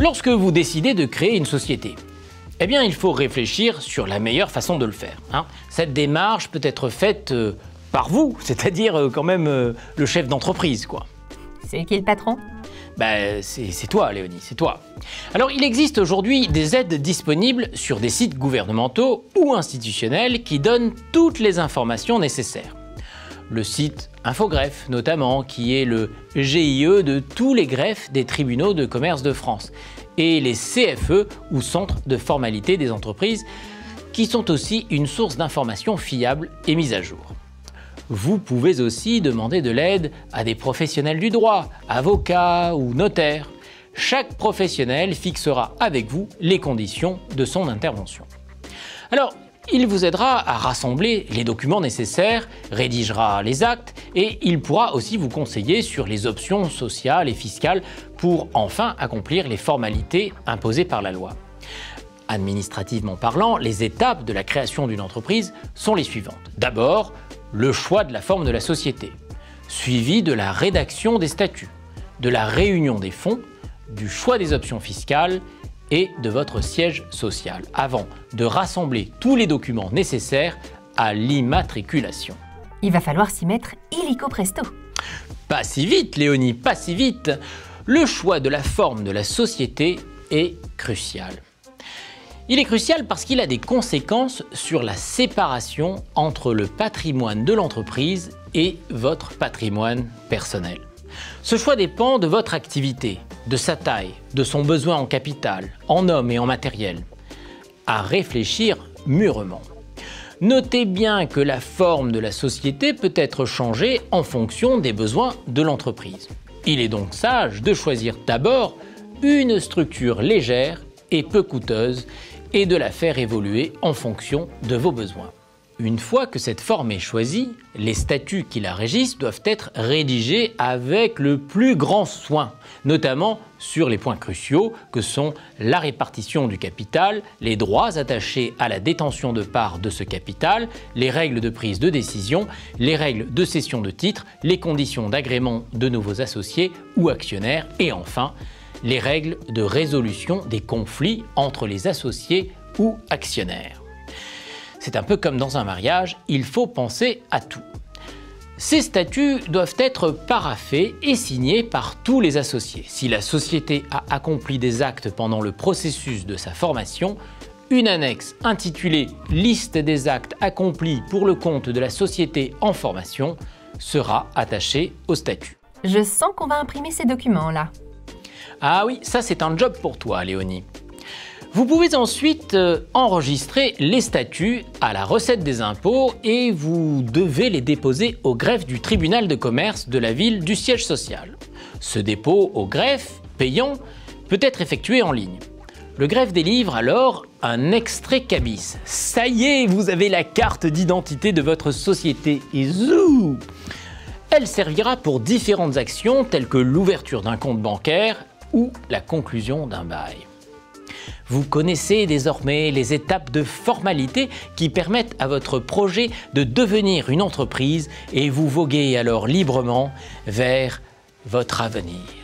Lorsque vous décidez de créer une société, eh bien, il faut réfléchir sur la meilleure façon de le faire. Cette démarche peut être faite par vous, c'est-à-dire quand même le chef d'entreprise, quoi. C'est qui le patron? C'est toi, Léonie, c'est toi. Alors, il existe aujourd'hui des aides disponibles sur des sites gouvernementaux ou institutionnels qui donnent toutes les informations nécessaires. Le site Infogreffe, notamment, qui est le GIE de tous les greffes des tribunaux de commerce de France, et les CFE, ou Centres de formalité des entreprises, qui sont aussi une source d'informations fiable et mise à jour. Vous pouvez aussi demander de l'aide à des professionnels du droit, avocats ou notaires. Chaque professionnel fixera avec vous les conditions de son intervention. Alors, il vous aidera à rassembler les documents nécessaires, rédigera les actes et il pourra aussi vous conseiller sur les options sociales et fiscales pour enfin accomplir les formalités imposées par la loi. Administrativement parlant, les étapes de la création d'une entreprise sont les suivantes. D'abord, le choix de la forme de la société, suivi de la rédaction des statuts, de la réunion des fonds, du choix des options fiscales et de votre siège social, avant de rassembler tous les documents nécessaires à l'immatriculation. Il va falloir s'y mettre illico presto. Pas si vite, Léonie, pas si vite. Le choix de la forme de la société est crucial. Il est crucial parce qu'il a des conséquences sur la séparation entre le patrimoine de l'entreprise et votre patrimoine personnel. Ce choix dépend de votre activité, de sa taille, de son besoin en capital, en hommes et en matériel. À réfléchir mûrement. Notez bien que la forme de la société peut être changée en fonction des besoins de l'entreprise. Il est donc sage de choisir d'abord une structure légère et peu coûteuse et de la faire évoluer en fonction de vos besoins. Une fois que cette forme est choisie, les statuts qui la régissent doivent être rédigés avec le plus grand soin, notamment sur les points cruciaux que sont la répartition du capital, les droits attachés à la détention de parts de ce capital, les règles de prise de décision, les règles de cession de titres, les conditions d'agrément de nouveaux associés ou actionnaires et enfin, les règles de résolution des conflits entre les associés ou actionnaires. C'est un peu comme dans un mariage, il faut penser à tout. Ces statuts doivent être paraphés et signés par tous les associés. Si la société a accompli des actes pendant le processus de sa formation, une annexe intitulée « Liste des actes accomplis pour le compte de la société en formation » sera attachée au statut. Je sens qu'on va imprimer ces documents-là. Ah oui, ça c'est un job pour toi, Léonie. Vous pouvez ensuite enregistrer les statuts à la recette des impôts et vous devez les déposer au greffe du tribunal de commerce de la ville du siège social. Ce dépôt au greffe, payant, peut être effectué en ligne. Le greffe délivre alors un extrait cabis. Ça y est, vous avez la carte d'identité de votre société et zou! Elle servira pour différentes actions telles que l'ouverture d'un compte bancaire ou la conclusion d'un bail. Vous connaissez désormais les étapes de formalité qui permettent à votre projet de devenir une entreprise et vous voguez alors librement vers votre avenir.